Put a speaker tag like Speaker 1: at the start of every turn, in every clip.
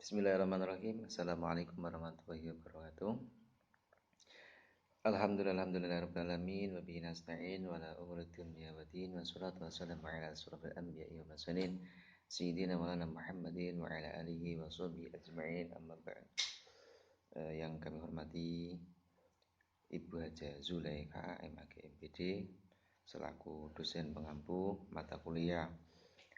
Speaker 1: Bismillahirrahmanirrahim. Assalamualaikum warahmatullahi wabarakatuh. Alhamdulillahirabbil alamin wa bihi nasta'in wa la umuri dunya wa din wa salatu wassalamu ala asyrofil anbiya'i wa mursalin sayyidina maulana Muhammadin wa ala alihi wa sahbihi ajma'in amma ba'd. Yang kami hormati Ibu Haja Zulaikha MAG MPD selaku dosen pengampu mata kuliah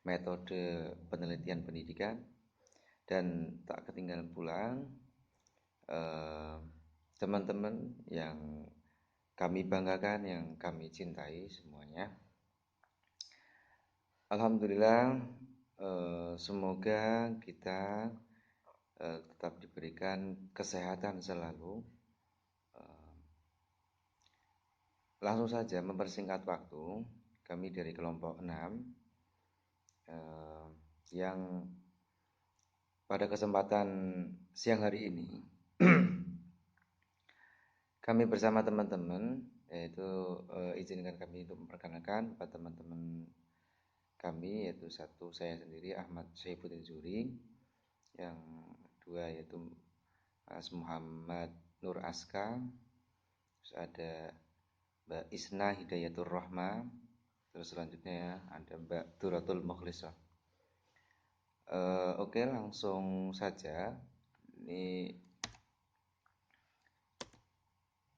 Speaker 1: metode penelitian pendidikan. Dan tak ketinggalan pula teman-teman yang kami banggakan, yang kami cintai semuanya. Alhamdulillah, semoga kita tetap diberikan kesehatan selalu. Langsung saja mempersingkat waktu, kami dari kelompok 6 yang pada kesempatan siang hari ini kami bersama teman-teman, yaitu izinkan kami untuk memperkenalkan kepada teman-teman kami, yaitu satu saya sendiri Ahmad Syaifuddin Zuri, yang dua yaitu Mas Muhammad Nur Aska, terus ada Mbak Isna Hidayatur Rahma, terus selanjutnya ada Mbak Duratul Mukhlisah. Oke, langsung saja. Ini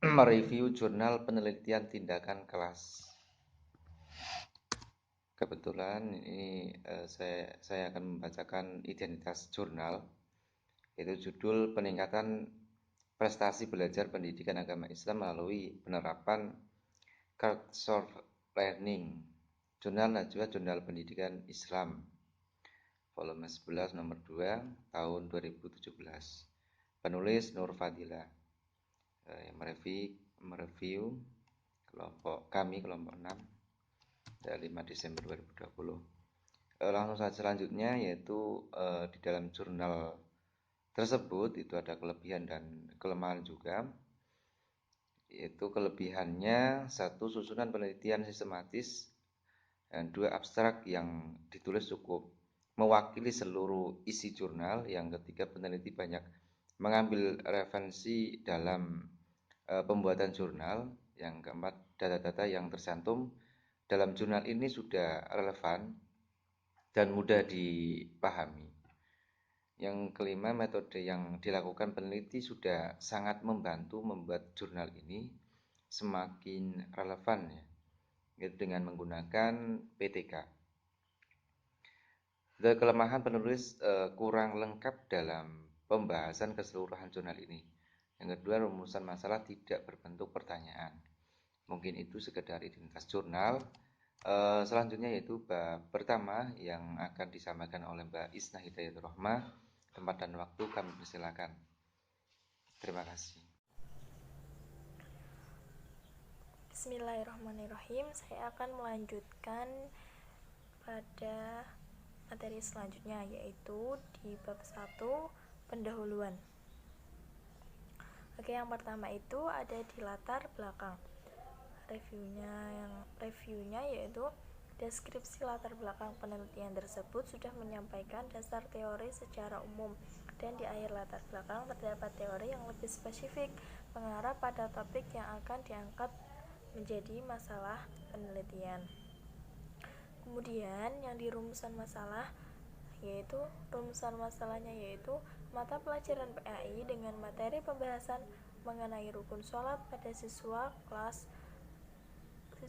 Speaker 1: mereview jurnal penelitian tindakan kelas. Kebetulan ini saya akan membacakan identitas jurnal, yaitu judul peningkatan prestasi belajar pendidikan agama Islam melalui penerapan crowdsourced learning. Jurnal Najwa Jurnal Pendidikan Islam volume 11 nomor 2 tahun 2017. Penulis Nur Fadilah. Yang mereview kelompok 6 dari 5 Desember 2020. Langsung saja selanjutnya, yaitu di dalam jurnal tersebut itu ada kelebihan dan kelemahan juga. Yaitu kelebihannya, 1, susunan penelitian sistematis, dan 2, abstrak yang ditulis cukup mewakili seluruh isi jurnal. Yang ketiga, peneliti banyak mengambil referensi dalam pembuatan jurnal. Yang keempat, data-data yang tercantum dalam jurnal ini sudah relevan dan mudah dipahami. Yang kelima, metode yang dilakukan peneliti sudah sangat membantu membuat jurnal ini semakin relevan, yaitu dengan menggunakan PTK. Dan kelemahan, penulis kurang lengkap dalam pembahasan keseluruhan jurnal ini. Yang kedua, rumusan masalah tidak berbentuk pertanyaan. Mungkin itu sekedar identitas jurnal. Selanjutnya yaitu bab pertama yang akan disampaikan oleh Mbak Isna Hidayatur Rahma. Tempat dan waktu kami persilakan. Terima kasih.
Speaker 2: Bismillahirrahmanirrahim. Saya akan melanjutkan pada materi selanjutnya, yaitu di bab 1 pendahuluan. Oke, yang pertama itu ada di latar belakang. Reviewnya yaitu deskripsi latar belakang penelitian tersebut sudah menyampaikan dasar teori secara umum, dan di akhir latar belakang terdapat teori yang lebih spesifik mengarah pada topik yang akan diangkat menjadi masalah penelitian. Kemudian yang di rumusan masalahnya yaitu mata pelajaran PAI dengan materi pembahasan mengenai rukun sholat pada siswa kelas 4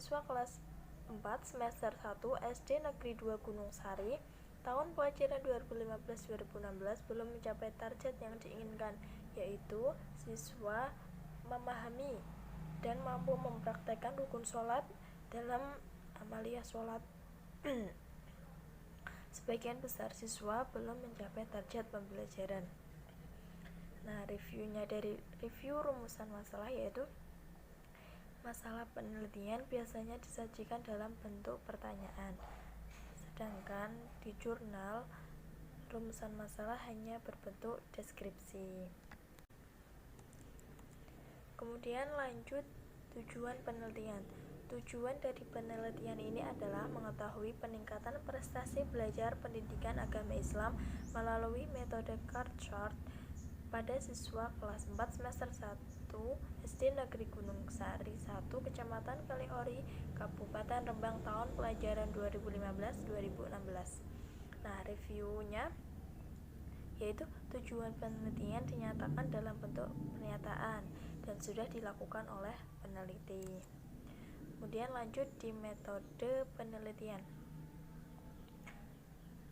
Speaker 2: semester 1 SD Negeri 2 Gunung Sari tahun pelajaran 2015-2016 belum mencapai target yang diinginkan, yaitu siswa memahami dan mampu mempraktekkan rukun sholat dalam amaliyah sholat. Sebagian besar siswa belum mencapai target pembelajaran. Nah, review rumusan masalah yaitu masalah penelitian biasanya disajikan dalam bentuk pertanyaan, sedangkan di jurnal rumusan masalah hanya berbentuk deskripsi. Kemudian lanjut tujuan penelitian. Tujuan dari penelitian ini adalah mengetahui peningkatan prestasi belajar pendidikan agama Islam melalui metode card chart pada siswa kelas 4 semester 1 SD Negeri Gunung Sari 1 Kecamatan Kaliori, Kabupaten Rembang tahun pelajaran 2015-2016. Nah, reviewnya yaitu tujuan penelitian dinyatakan dalam bentuk pernyataan dan sudah dilakukan oleh peneliti. Kemudian lanjut di metode penelitian.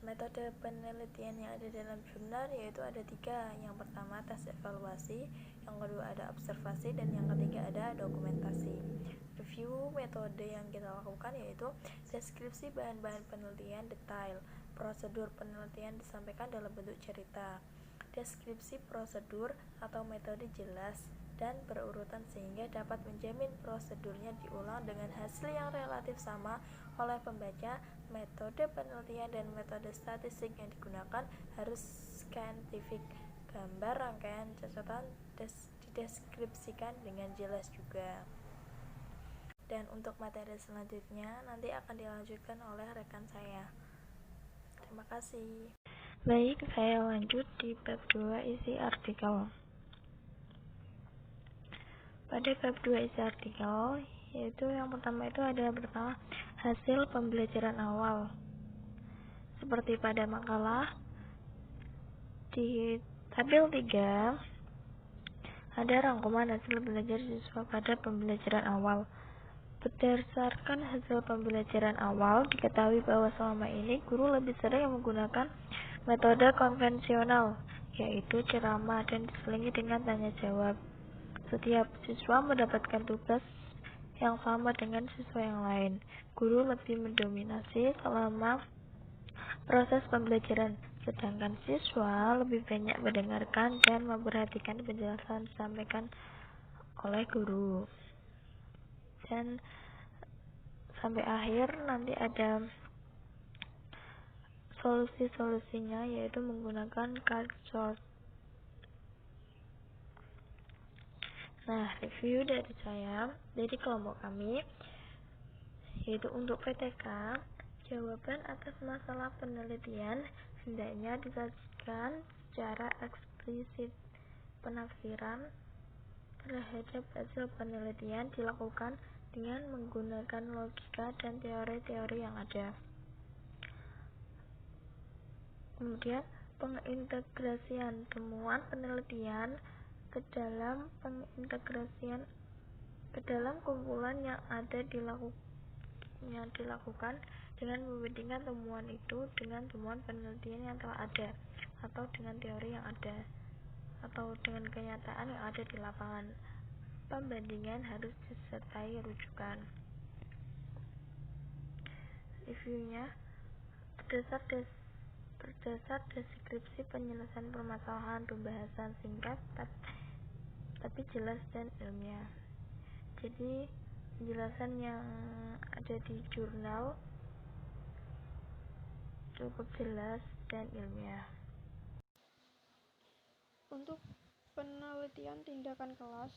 Speaker 2: Metode penelitian yang ada dalam jurnal yaitu ada 3. Yang pertama tes evaluasi, yang kedua ada observasi, dan yang ketiga ada dokumentasi. Review metode yang kita lakukan yaitu deskripsi bahan-bahan penelitian detail. Prosedur penelitian disampaikan dalam bentuk cerita. Deskripsi prosedur atau metode jelas dan berurutan sehingga dapat menjamin prosedurnya diulang dengan hasil yang relatif sama oleh pembaca. Metode penelitian dan metode statistik yang digunakan harus scientific. Gambar rangkaian catatan dideskripsikan dengan jelas juga. Dan untuk materi selanjutnya nanti akan dilanjutkan oleh rekan saya. Terima kasih. Baik, saya lanjut di bab 2 isi artikel. Pada bab 2 isi artikel, yaitu yang pertama itu adalah pertama hasil pembelajaran awal. Seperti pada makalah di tabel 3 ada rangkuman hasil belajar siswa pada pembelajaran awal. Berdasarkan hasil pembelajaran awal, diketahui bahwa selama ini guru lebih sering menggunakan metode konvensional, yaitu ceramah dan diselingi dengan tanya jawab. Setiap siswa mendapatkan tugas yang sama dengan siswa yang lain. Guru lebih mendominasi selama proses pembelajaran, sedangkan siswa lebih banyak mendengarkan dan memperhatikan penjelasan disampaikan oleh guru. Dan sampai akhir nanti ada solusi-solusinya, yaitu menggunakan card chart. Nah, review dari saya, dari kelompok kami, yaitu untuk PTK, jawaban atas masalah penelitian hendaknya disajikan secara eksplisit. Penafsiran terhadap hasil penelitian dilakukan dengan menggunakan logika dan teori-teori yang ada. Kemudian, pengintegrasian temuan penelitian ke dalam kumpulan yang dilakukan dengan membandingkan temuan itu dengan temuan penelitian yang telah ada, atau dengan teori yang ada, atau dengan kenyataan yang ada di lapangan. Pembandingan harus disertai rujukan. Reviewnya berdasar deskripsi penyelesaian permasalahan, pembahasan singkat tapi jelas dan ilmiah. Jadi penjelasan yang ada di jurnal cukup jelas dan ilmiah.
Speaker 3: Untuk penelitian tindakan kelas,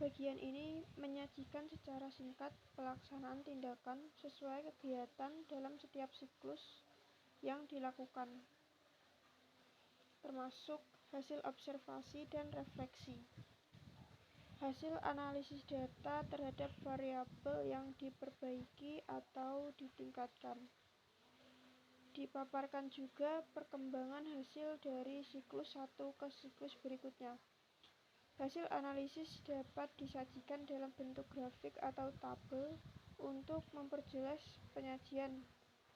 Speaker 3: bagian ini menyajikan secara singkat pelaksanaan tindakan sesuai kegiatan dalam setiap siklus yang dilakukan, termasuk hasil observasi dan refleksi, hasil analisis data terhadap variabel yang diperbaiki atau ditingkatkan. Dipaparkan juga perkembangan hasil dari siklus 1 ke siklus berikutnya. Hasil analisis dapat disajikan dalam bentuk grafik atau tabel untuk memperjelas penyajian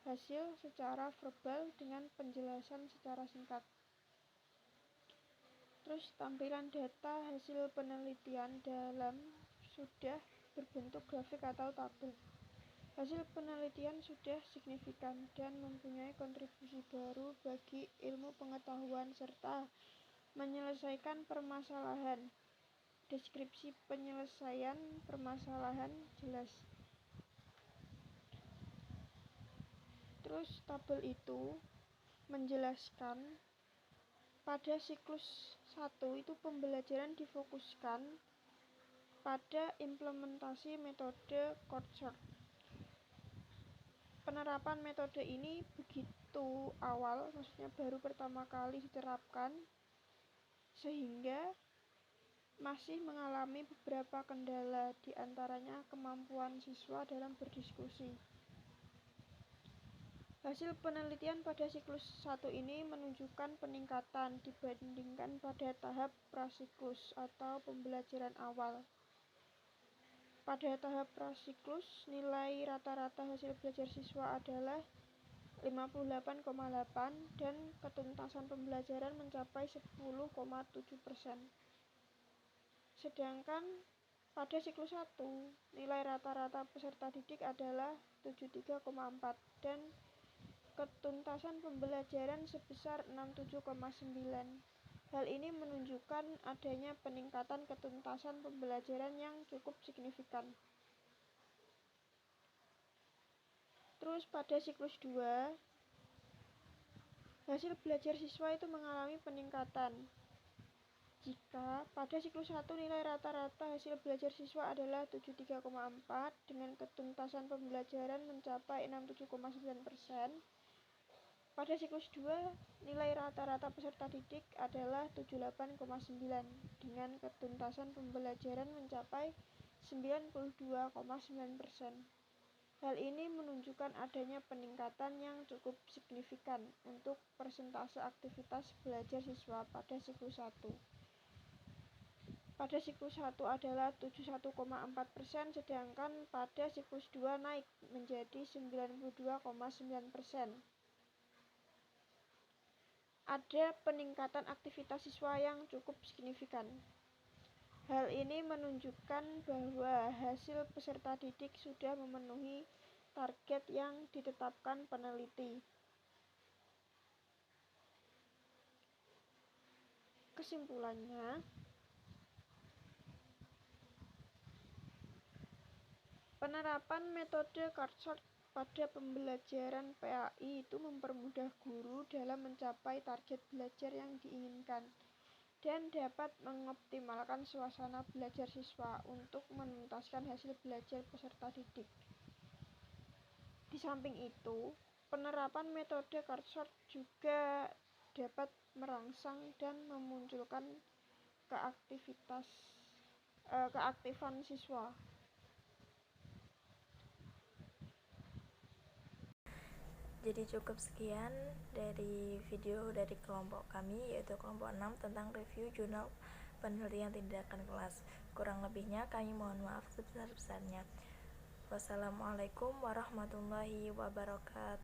Speaker 3: hasil secara verbal dengan penjelasan secara singkat. Terus tampilan data hasil penelitian dalam sudah berbentuk grafik atau tabel. Hasil penelitian sudah signifikan dan mempunyai kontribusi baru bagi ilmu pengetahuan serta menyelesaikan permasalahan. Deskripsi penyelesaian permasalahan jelas. Terus tabel itu menjelaskan pada siklus 1 itu pembelajaran difokuskan pada implementasi metode Courtsort. Penerapan metode ini begitu awal, maksudnya baru pertama kali diterapkan, sehingga masih mengalami beberapa kendala, di antaranya kemampuan siswa dalam berdiskusi. Hasil penelitian pada siklus 1 ini menunjukkan peningkatan dibandingkan pada tahap prasiklus atau pembelajaran awal. Pada tahap prasiklus, nilai rata-rata hasil belajar siswa adalah 58,8 dan ketuntasan pembelajaran mencapai 10,7%. Sedangkan pada siklus 1, nilai rata-rata peserta didik adalah 73,4 dan ketuntasan pembelajaran sebesar 67,9. Hal ini menunjukkan adanya peningkatan ketuntasan pembelajaran yang cukup signifikan. Terus pada siklus 2, hasil belajar siswa itu mengalami peningkatan. Jika pada siklus 1 nilai rata-rata hasil belajar siswa adalah 73,4 dengan ketuntasan pembelajaran mencapai 67,9%, pada siklus 2 nilai rata-rata peserta didik adalah 78,9 dengan ketuntasan pembelajaran mencapai 92,9%. Hal ini menunjukkan adanya peningkatan yang cukup signifikan untuk persentase aktivitas belajar siswa pada siklus 1. Pada siklus 1 adalah 71,4%, sedangkan pada siklus 2 naik menjadi 92,9%. Ada peningkatan aktivitas siswa yang cukup signifikan. Hal ini menunjukkan bahwa hasil peserta didik sudah memenuhi target yang ditetapkan peneliti. Kesimpulannya, penerapan metode Courtsort pada pembelajaran PAI itu mempermudah guru dalam mencapai target belajar yang diinginkan dan dapat mengoptimalkan suasana belajar siswa untuk menuntaskan hasil belajar peserta didik. Di samping itu, penerapan metode Courtsort juga dapat merangsang dan memunculkan keaktifan siswa.
Speaker 2: Jadi cukup sekian dari video dari kelompok kami, yaitu kelompok 6 tentang review jurnal penelitian tindakan kelas. Kurang lebihnya kami mohon maaf sebesar-besarnya. Wassalamualaikum warahmatullahi wabarakatuh.